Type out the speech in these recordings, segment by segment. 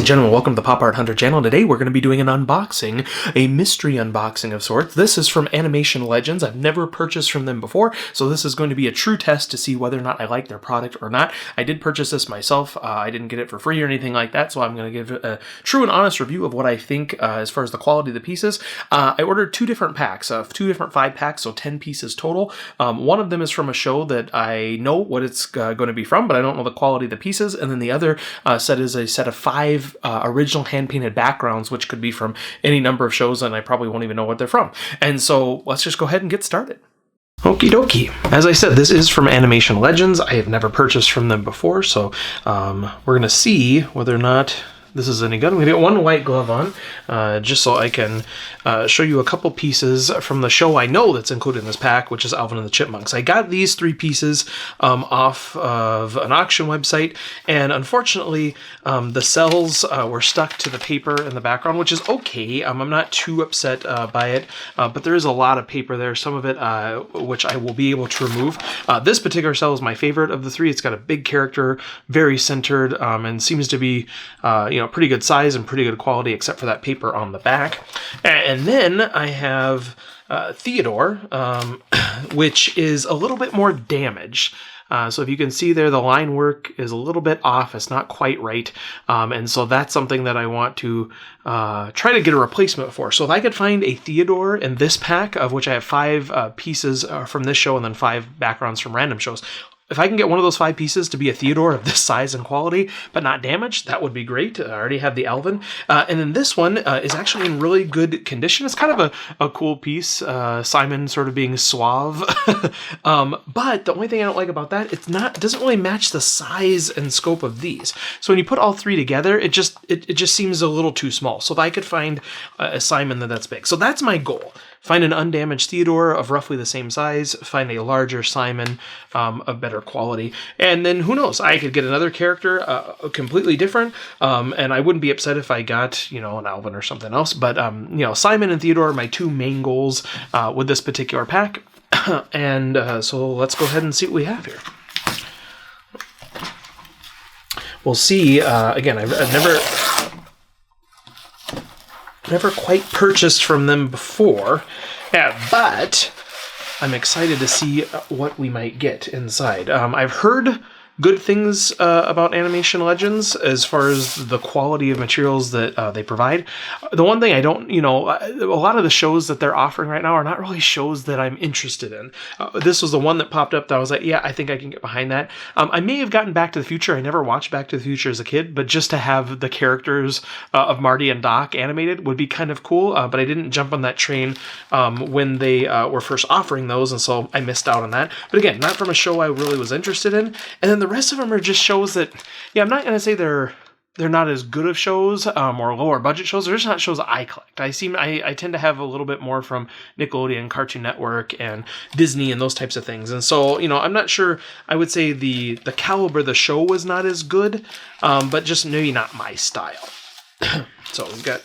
and gentlemen, welcome to the Pop Art Hunter channel. Today we're going to be doing an unboxing, a mystery unboxing of sorts. This is from Animation Legends. I've never purchased from them before, so this is going to be a true test to see whether or not I like their product or not. I did purchase this myself. I didn't get it for free or anything like that, so I'm going to give a true and honest review of what I think as far as the quality of the pieces. I ordered two different packs, two different 5-packs, so 10 pieces total. One of them is from a show that I know what it's going to be from, but I don't know the quality of the pieces, and then the other set is a set of 5 original hand-painted backgrounds, which could be from any number of shows, and I probably won't even know what they're from. And so let's just go ahead and get started. Okie dokie. As I said, this is from Animation Legends. I have never purchased from them before, so we're going to see whether or not this is any good. We got one white glove on, just so I can show you a couple pieces from the show I know that's included in this pack, which is Alvin and the Chipmunks. I got these 3 pieces off of an auction website, and unfortunately, the cells were stuck to the paper in the background, which is okay. I'm not too upset by it, but there is a lot of paper there, some of it which I will be able to remove. This particular cell is my favorite of the 3. It's got a big character, very centered, and seems to be, pretty good size and pretty good quality, except for that paper on the back. And then I have Theodore, which is a little bit more damaged. So if you can see there, the line work is a little bit off. It's not quite right. And so that's something that I want to try to get a replacement for. So if I could find a Theodore in this pack, of which I have 5 pieces from this show and then 5 backgrounds from random shows, if I can get one of those 5 pieces to be a Theodore of this size and quality, but not damaged, that would be great. I already have the Alvin. And then this one is actually in really good condition. It's kind of a cool piece, Simon sort of being suave. But the only thing I don't like about that, it doesn't really match the size and scope of these. So when you put all 3 together, it just seems a little too small. So if I could find a Simon that's big. So that's my goal. Find an undamaged Theodore of roughly the same size, find a larger Simon of better quality, and then who knows, I could get another character completely different, and I wouldn't be upset if I got, an Alvin or something else, but, Simon and Theodore are my 2 main goals with this particular pack, and so let's go ahead and see what we have here. We'll see, again, I've never quite purchased from them before, but I'm excited to see what we might get inside. I've heard good things about Animation Legends as far as the quality of materials that they provide. The one thing I don't, a lot of the shows that they're offering right now are not really shows that I'm interested in. This was the one that popped up that I was like, yeah, I think I can get behind that. I may have gotten Back to the Future. I never watched Back to the Future as a kid, but just to have the characters of Marty and Doc animated would be kind of cool, but I didn't jump on that train when they were first offering those, and so I missed out on that. But again, not from a show I really was interested in. And then the rest of them are just shows that, I'm not going to say they're not as good of shows or lower budget shows. They're just not shows I collect. I tend to have a little bit more from Nickelodeon, Cartoon Network, and Disney and those types of things. And so, I'm not sure. I would say the caliber of the show was not as good, but just maybe not my style. So we've got,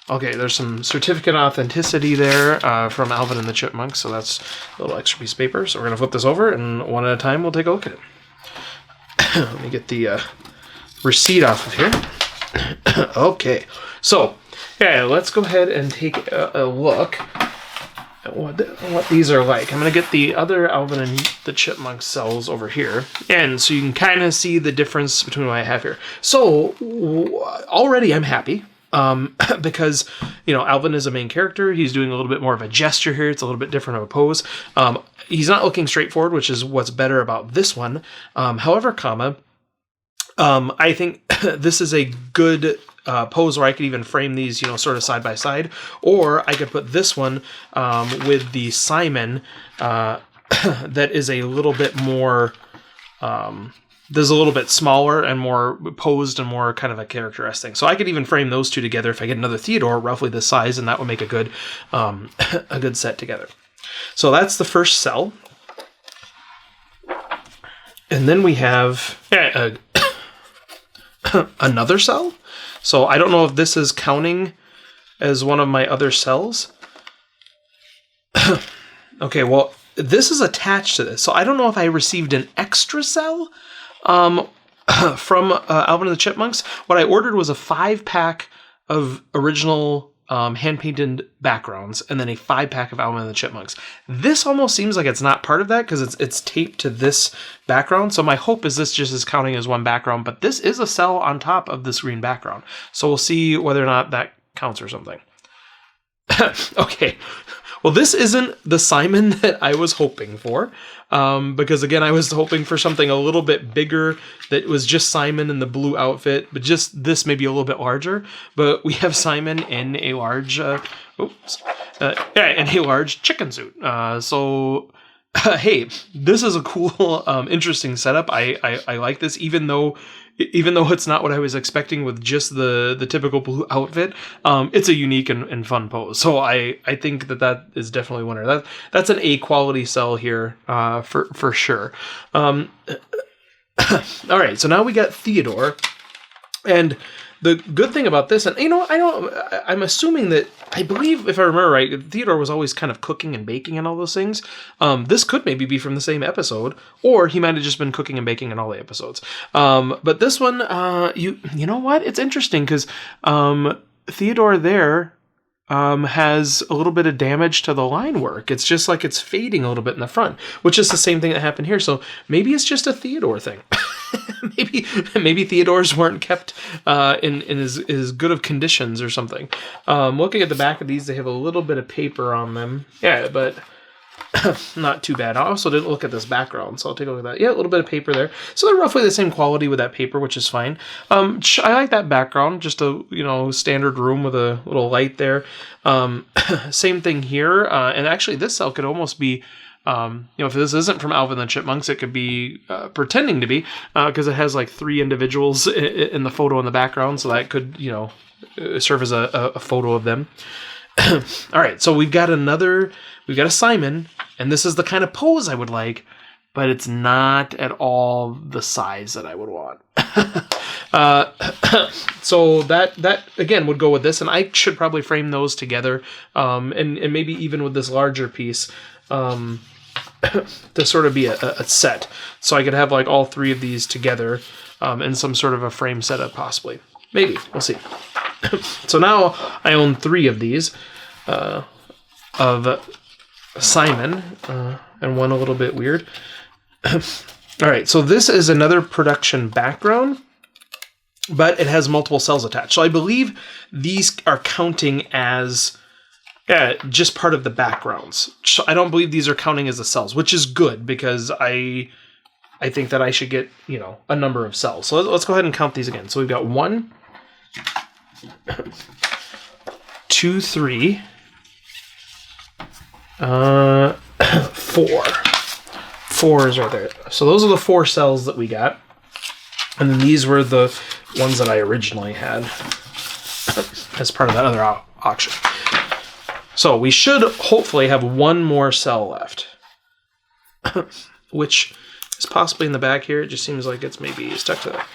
okay, there's some certificate of authenticity there from Alvin and the Chipmunks. So that's a little extra piece of paper. So we're going to flip this over, and one at a time we'll take a look at it. Let me get the receipt off of here. Okay, so let's go ahead and take a look at what these are like. I'm going to get the other Alvin and the Chipmunk cells over here, and so you can kind of see the difference between what I have here. So already I'm happy. Because, Alvin is a main character. He's doing a little bit more of a gesture here. It's a little bit different of a pose. He's not looking straightforward, which is what's better about this one. However, I think this is a good pose where I could even frame these, sort of side by side. Or I could put this one with the Simon that is a little bit more... This is a little bit smaller and more posed and more kind of a characteristic thing. So I could even frame those 2 together if I get another Theodore roughly this size, and that would make a good set together. So that's the first cell. And then we have another cell. So I don't know if this is counting as one of my other cells. Okay, well, this is attached to this. So I don't know if I received an extra cell from Alvin and the Chipmunks. What I ordered was a 5-pack of original hand-painted backgrounds, and then a 5-pack of Alvin and the Chipmunks. This almost seems like it's not part of that because it's taped to this background. So my hope is this just is counting as one background, but this is a cell on top of this green background. So we'll see whether or not that counts or something. Okay. Well, this isn't the Simon that I was hoping for, because again, I was hoping for something a little bit bigger that was just Simon in the blue outfit, but just this maybe a little bit larger. But we have Simon in a large, in a large chicken suit. Hey, this is a cool, interesting setup. I like this, even though it's not what I was expecting with just the typical blue outfit. It's a unique and fun pose. So I think that is definitely a winner. That's an A quality cell here, for sure. All right, so now we got Theodore, and the good thing about this, and I'm assuming that, I believe, if I remember right, Theodore was always kind of cooking and baking and all those things. This could maybe be from the same episode, or he might have just been cooking and baking in all the episodes. But this one, you know what? It's interesting because Theodore there has a little bit of damage to the line work. It's just like it's fading a little bit in the front, which is the same thing that happened here. So maybe it's just a Theodore thing. maybe Theodores weren't kept in as good of conditions or something. Looking at the back of these, they have a little bit of paper on them. Yeah, but not too bad. I also didn't look at this background, so I'll take a look at that. Yeah, a little bit of paper there. So they're roughly the same quality with that paper, which is fine. I like that background, just a standard room with a little light there. Same thing here, and actually this cell could almost be, if this isn't from Alvin and the Chipmunks, it could be pretending to be, because it has like 3 individuals in the photo in the background, so that could serve as a photo of them. All right, so we've got a Simon, and this is the kind of pose I would like, but it's not at all the size that I would want. So that again would go with this, and I should probably frame those together, and maybe even with this larger piece, to sort of be a set, so I could have like all 3 of these together in some sort of a frame setup, possibly. Maybe, we'll see. So now I own 3 of these of Simon, and one a little bit weird. All right, so this is another production background, but it has multiple cells attached. So I believe these are counting as just part of the backgrounds. So I don't believe these are counting as the cells, which is good because I think that I should get a number of cells. So let's go ahead and count these again. So we've got 1, 2, 3, 4. 4 is right there. So those are the 4 cells that we got. And then these were the ones that I originally had as part of that other auction. So we should hopefully have 1 more cell left, which is possibly in the back here. It just seems like it's maybe stuck to that.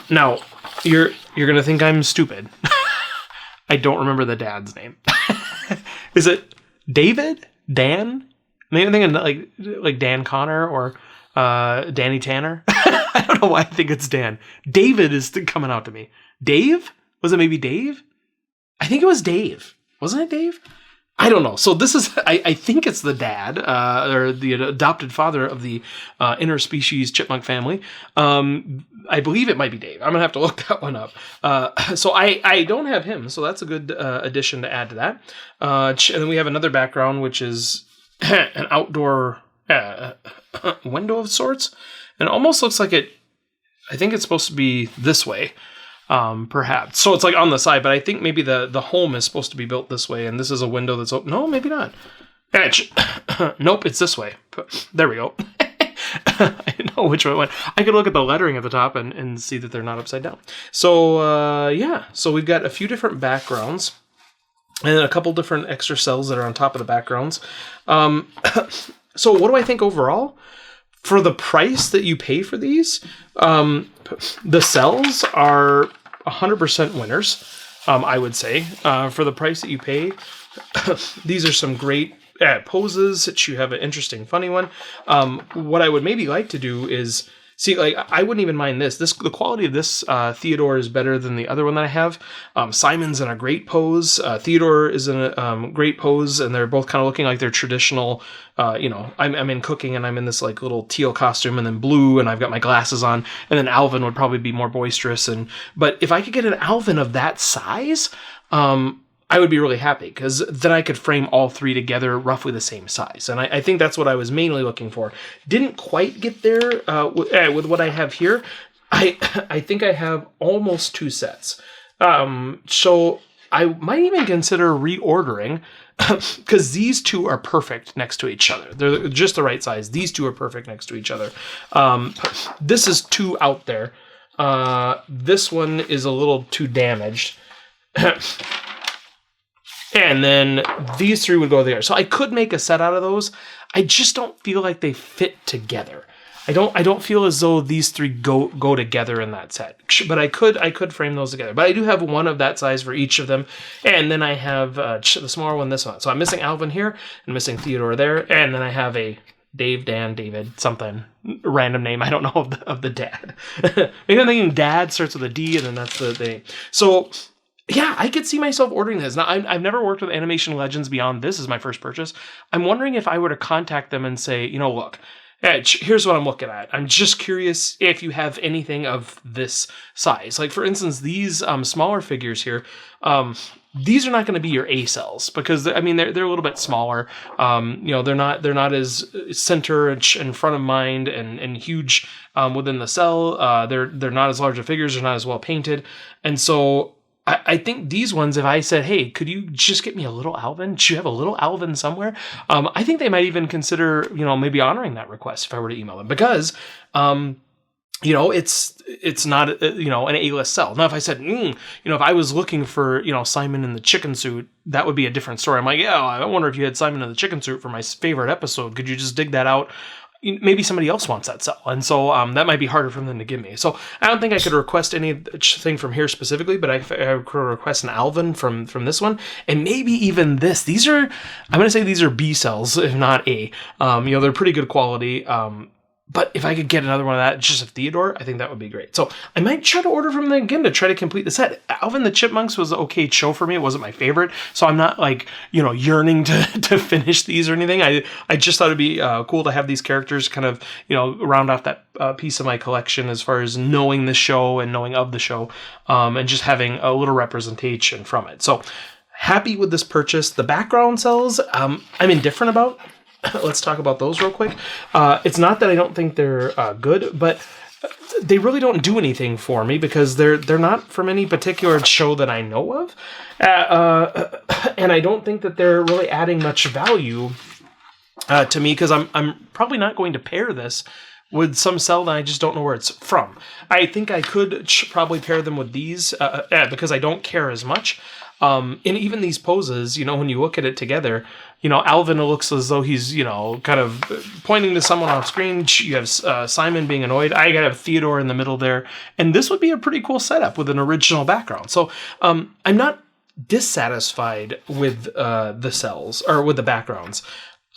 Now, you're going to think I'm stupid. I don't remember the dad's name. Is it David? Dan? Maybe I'm thinking like Dan Connor or Danny Tanner. I don't know why I think it's Dan. David is coming out to me. Dave? Was it maybe Dave? I think it was Dave. Wasn't it Dave? I don't know. So this is, I think it's the dad, or the adopted father of the interspecies chipmunk family. I believe it might be Dave. I'm going to have to look that one up. So I don't have him, so that's a good addition to add to that. And then we have another background, which is an outdoor window of sorts. And it almost looks like I think it's supposed to be this way. Perhaps. So it's like on the side, but I think maybe the home is supposed to be built this way, and this is a window that's open. No, maybe not. Nope, it's this way. There we go. I know which way it went. I could look at the lettering at the top and see that they're not upside down. So, so we've got a few different backgrounds and a couple different extra cells that are on top of the backgrounds. So what do I think overall? For the price that you pay for these, the cells are 100% winners, I would say. For the price that you pay, these are some great poses that you have an interesting, funny one. What I would maybe like to do is See, like, I wouldn't even mind this. The quality of this Theodore is better than the other one that I have. Simon's in a great pose. Theodore is in a great pose, and they're both kind of looking like they're traditional. I'm in cooking, and I'm in this like little teal costume, and then blue, and I've got my glasses on. And then Alvin would probably be more boisterous. But if I could get an Alvin of that size, I would be really happy, because then I could frame all three together roughly the same size. And I think that's what I was mainly looking for. Didn't quite get there with what I have here. I think I have almost 2 sets. So I might even consider reordering, because these two are perfect next to each other. They're just the right size. These two are perfect next to each other. This is too out there. This one is a little too damaged. And then these 3 would go there. So I could make a set out of those. I just don't feel like they fit together. I don't feel as though these 3 go together in that set. But I could frame those together. But I do have one of that size for each of them. And then I have the smaller one, this one. So I'm missing Alvin here and missing Theodore there. And then I have a Dave, Dan, David, something random name. I don't know of the dad. Maybe I'm thinking dad starts with a D, and then that's the name. So yeah, I could see myself ordering this. Now, I've never worked with Animation Legends beyond this is my first purchase. I'm wondering if I were to contact them and say, look, here's what I'm looking at. I'm just curious if you have anything of this size. Like, for instance, these smaller figures here, these are not going to be your A cells, because they're a little bit smaller. They're not as center and front of mind and huge within the cell. They're not as large of figures. They're not as well painted, and so I think these ones, if I said, hey, could you just get me a little Alvin? Do you have a little Alvin somewhere? I think they might even consider, maybe honoring that request if I were to email them, because, it's not, an A-list cell. Now, if I said, if I was looking for, Simon in the chicken suit, that would be a different story. I'm like, yeah, I wonder if you had Simon in the chicken suit for my favorite episode. Could you just dig that out? Maybe somebody else wants that cell, and so that might be harder for them to give me. So I don't think I could request anything from here specifically, but I could request an Alvin from this one, and maybe even this. I'm going to say these are B cells, if not A. They're pretty good quality. But if I could get another one of that, just a Theodore, I think that would be great. So I might try to order from them again to try to complete the set. Alvin the Chipmunks was an okay show for me. It wasn't my favorite. So I'm not yearning to finish these or anything. I just thought it'd be cool to have these characters kind of, round off that piece of my collection as far as knowing the show and knowing of the show, and just having a little representation from it. So happy with this purchase. The background cells, I'm indifferent about. Let's talk about those real quick. It's not that I don't think they're good, but they really don't do anything for me, because they're not from any particular show that I know of, and I don't think that they're really adding much value to me, because I'm probably not going to pair this with some cell that I just don't know where it's from. I think I could probably pair them with these because I don't care as much. And even these poses, when you look at it together, Alvin looks as though he's, kind of pointing to someone off screen. You have Simon being annoyed. I gotta have Theodore in the middle there. And this would be a pretty cool setup with an original background. So I'm not dissatisfied with the cells or with the backgrounds.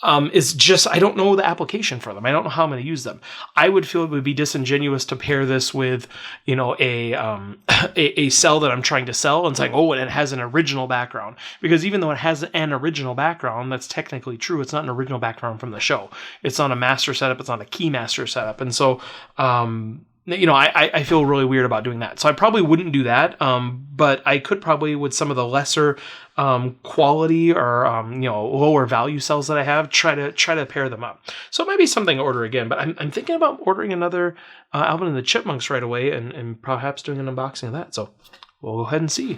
It's just, I don't know the application for them. I don't know how I'm going to use them. I would feel it would be disingenuous to pair this with, a cell that I'm trying to sell and saying, oh, and it has an original background. Because even though it has an original background, that's technically true. It's not an original background from the show. It's on a master setup. It's on a Keymaster setup. And so, I feel really weird about doing that. So I probably wouldn't do that. But I could probably, with some of the lesser quality or lower value cells that I have, try to pair them up. So it might be something to order again. But I'm thinking about ordering another Alvin and the Chipmunks right away, and perhaps doing an unboxing of that. So we'll go ahead and see.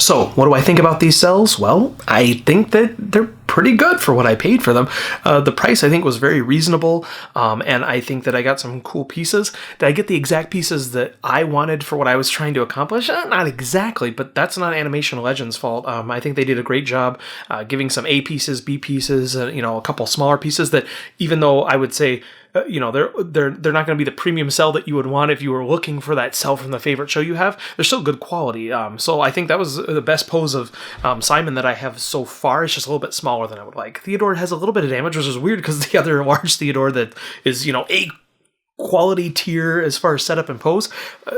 So, what do I think about these cells? Well, I think that they're pretty good for what I paid for them. The price, I think, was very reasonable, and I think that I got some cool pieces. Did I get the exact pieces that I wanted for what I was trying to accomplish? Not exactly, but that's not Animation Legends' fault. I think they did a great job giving some A pieces, B pieces, a couple smaller pieces that, even though I would say, they're not going to be the premium cell that you would want if you were looking for that cell from the favorite show you have. They're still good quality. So I think that was the best pose of Simon that I have so far. It's just a little bit smaller than I would like. Theodore has a little bit of damage, which is weird because the other large Theodore that is, A quality tier as far as setup and pose,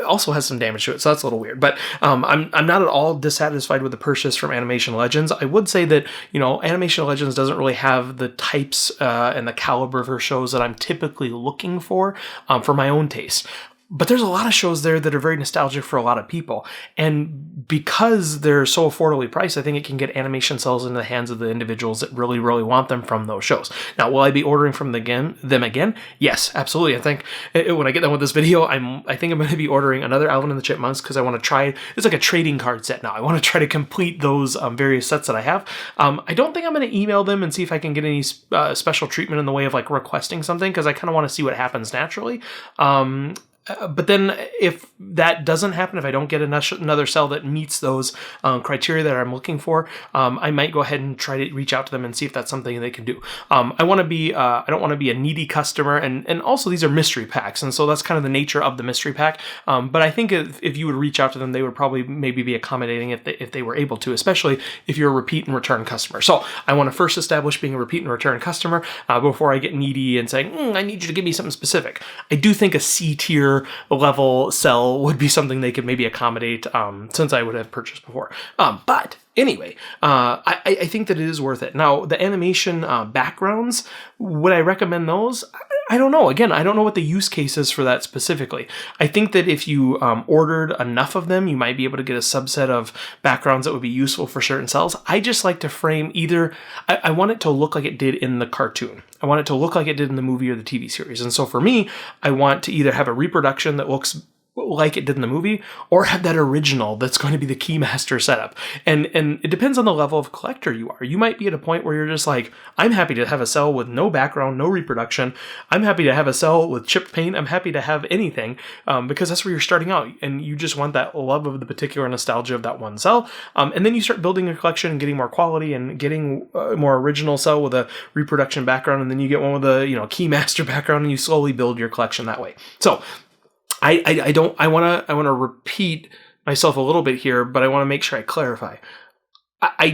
also has some damage to it, so that's a little weird. But I'm not at all dissatisfied with the purchase from Animation Legends. I would say that, you know, Animation Legends doesn't really have the types and the caliber for shows that I'm typically looking for my own taste. But there's a lot of shows there that are very nostalgic for a lot of people. And because they're so affordably priced, I think it can get animation cells into the hands of the individuals that really, really want them from those shows. Now, will I be ordering from them again? Yes, absolutely. I think when I get done with this video, I think I'm going to be ordering another Alvin and the Chipmunks because I want to try, it's like a trading card set now. I want to try to complete those various sets that I have. I don't think I'm going to email them and see if I can get any special treatment in the way of like requesting something, because I kind of want to see what happens naturally. But then if that doesn't happen, if I don't get another cell that meets those criteria that I'm looking for, I might go ahead and try to reach out to them and see if that's something they can do. I don't want to be a needy customer, and also these are mystery packs, and so that's kind of the nature of the mystery pack. But I think if you would reach out to them, they would probably maybe be accommodating if they were able to, especially if you're a repeat and return customer. So I want to first establish being a repeat and return customer before I get needy and saying, I need you to give me something specific. I do think a C tier level cell would be something they could maybe accommodate, since I would have purchased before. But anyway, I think that it is worth it. Now, the animation backgrounds, would I recommend those? I don't know. Again, I don't know what the use case is for that specifically. I think that if you ordered enough of them, you might be able to get a subset of backgrounds that would be useful for certain cells. I just like to frame either, I want it to look like it did in the cartoon. I want it to look like it did in the movie or the TV series. And so for me, I want to either have a reproduction that looks like it did in the movie, or have that original that's going to be the Keymaster setup. And it depends on the level of collector you are. You might be at a point where you're just like, I'm happy to have a cell with no background, no reproduction. I'm happy to have a cell with chipped paint. I'm happy to have anything, because that's where you're starting out, and you just want that love of the particular nostalgia of that one cell. And then you start building a collection and getting more quality and getting a more original cell with a reproduction background, and then you get one with a Keymaster background, and you slowly build your collection that way. So I want to repeat myself a little bit here, but I want to make sure I clarify. I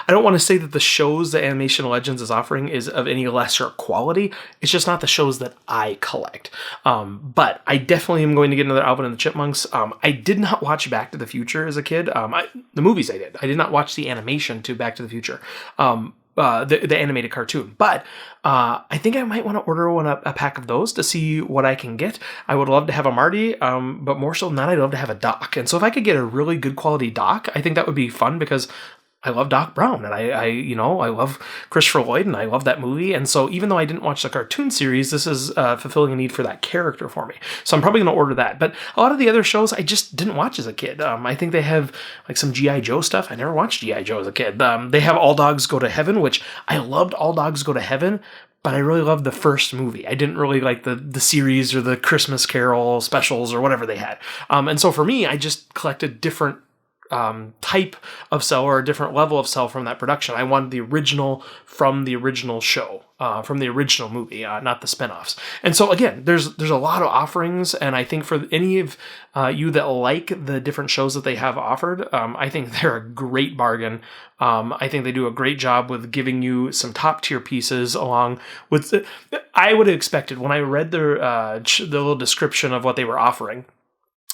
don't want to say that the shows that Animation Legends is offering is of any lesser quality. It's just not the shows that I collect. But I definitely am going to get another Alvin and the Chipmunks. I did not watch Back to the Future as a kid. The movies I did. I did not watch the animation to Back to the Future. The animated cartoon. But I think I might want to order a pack of those to see what I can get. I would love to have a Marty, but more so than that, I'd love to have a Doc. And so if I could get a really good quality Doc, I think that would be fun, because I love Doc Brown, and I love Christopher Lloyd, and I love that movie. And so even though I didn't watch the cartoon series, this is fulfilling a need for that character for me. So I'm probably going to order that. But a lot of the other shows I just didn't watch as a kid. I think they have like some G.I. Joe stuff. I never watched G.I. Joe as a kid. They have All Dogs Go to Heaven, which I loved All Dogs Go to Heaven, but I really loved the first movie. I didn't really like the series or the Christmas Carol specials or whatever they had. And so for me, I just collected different type of cell or a different level of cell from that production. I wanted the original from the original show, from the original movie, not the spinoffs. And so again, there's a lot of offerings, and I think for any of you that like the different shows that they have offered, I think they're a great bargain. I think they do a great job with giving you some top tier pieces along with. I would have expected when I read the little description of what they were offering.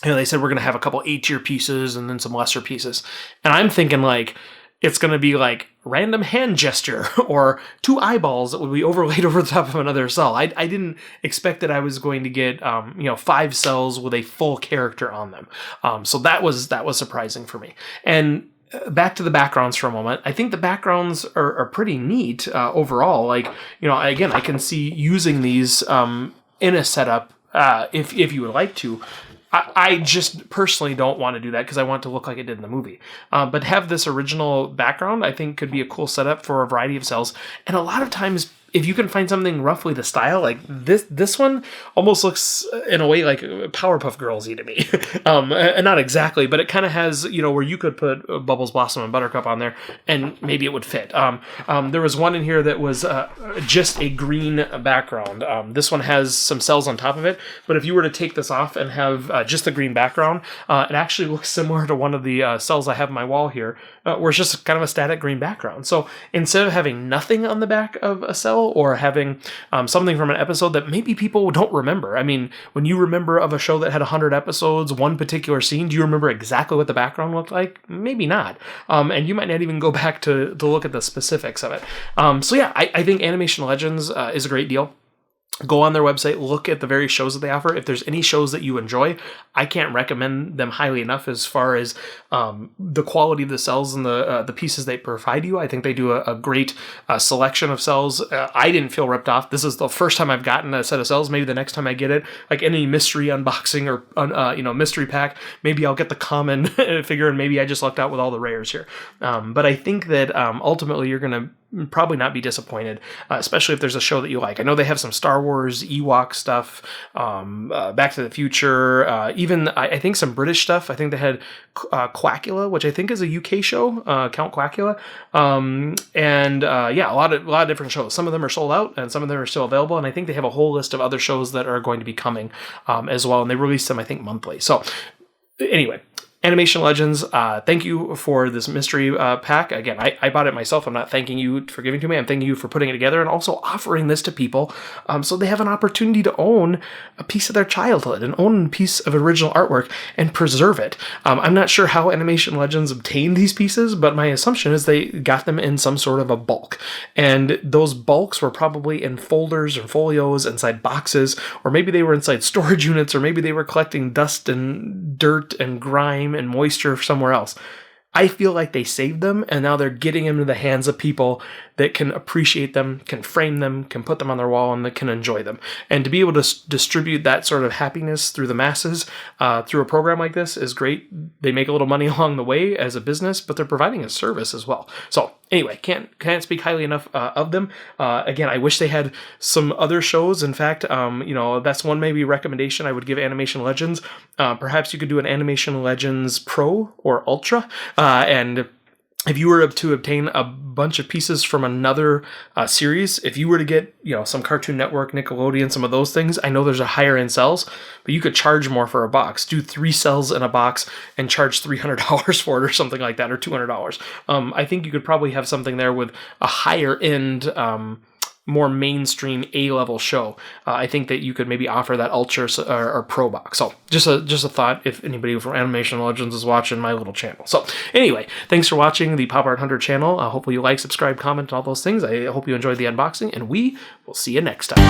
They said we're going to have a couple A-tier pieces and then some lesser pieces. And I'm thinking like it's going to be like random hand gesture or two eyeballs that would be overlaid over the top of another cell. I didn't expect that I was going to get 5 cells with a full character on them. So that was surprising for me. And back to the backgrounds for a moment. I think the backgrounds are pretty neat overall. Like, again, I can see using these in a setup if you would like to. I just personally don't want to do that because I want it to look like it did in the movie. But have this original background, I think, could be a cool setup for a variety of cells. And a lot of times, if you can find something roughly the style, like this one almost looks in a way like Powerpuff Girls-y to me. And not exactly, but it kind of has, where you could put Bubbles, Blossom, and Buttercup on there, and maybe it would fit. There was one in here that was just a green background. This one has some cells on top of it, but if you were to take this off and have just the green background, it actually looks similar to one of the cells I have on my wall here, where it's just kind of a static green background. So instead of having nothing on the back of a cell, sell, or having something from an episode that maybe people don't remember. I mean, when you remember of a show that had 100 episodes, one particular scene, do you remember exactly what the background looked like? Maybe not. And you might not even go back to look at the specifics of it. So yeah, I think Animation Legends is a great deal. Go on their website, look at the various shows that they offer. If there's any shows that you enjoy, I can't recommend them highly enough as far as the quality of the cells and the pieces they provide you. I think they do a great selection of cells. I didn't feel ripped off. This is the first time I've gotten a set of cells. Maybe the next time I get it, like any mystery unboxing or mystery pack, maybe I'll get the common figure, and maybe I just lucked out with all the rares here. But I think that ultimately you're going to probably not be disappointed, especially if there's a show that you like. I know they have some Star Wars, Ewok stuff, Back to the Future, even I think some British stuff. I think they had Quackula, which I think is a UK show, Count Quackula, yeah, a lot of different shows. Some of them are sold out, and some of them are still available. And I think they have a whole list of other shows that are going to be coming as well, and they release them, I think, monthly. So anyway. Animation Legends, thank you for this mystery pack. Again, I bought it myself. I'm not thanking you for giving it to me. I'm thanking you for putting it together and also offering this to people so they have an opportunity to own a piece of their childhood and own a piece of original artwork and preserve it. I'm not sure how Animation Legends obtained these pieces, but my assumption is they got them in some sort of a bulk. And those bulks were probably in folders or folios inside boxes, or maybe they were inside storage units, or maybe they were collecting dust and dirt and grime and moisture somewhere else. I feel like they saved them, and now they're getting them into the hands of people that can appreciate them, can frame them, can put them on their wall, and that can enjoy them. And to be able to distribute that sort of happiness through the masses through a program like this is great. They make a little money along the way as a business, but they're providing a service as well. So anyway, can't speak highly enough of them. Again, I wish they had some other shows. In fact, that's one maybe recommendation I would give Animation Legends. Perhaps you could do an Animation Legends Pro or Ultra, and if you were to obtain a bunch of pieces from another series, if you were to get, some Cartoon Network, Nickelodeon, some of those things, I know there's a higher end cells, but you could charge more for a box. Do 3 cells in a box and charge $300 for it or something like that, or $200. I think you could probably have something there with a higher end, more mainstream A-level show. I think that you could maybe offer that Ultra or Pro box. So just a thought if anybody from Animation Legends is watching my little channel. So anyway, thanks for watching the Pop Art Hunter channel. Hopefully you like, subscribe, comment, all those things. I hope you enjoyed the unboxing, and we will see you next time.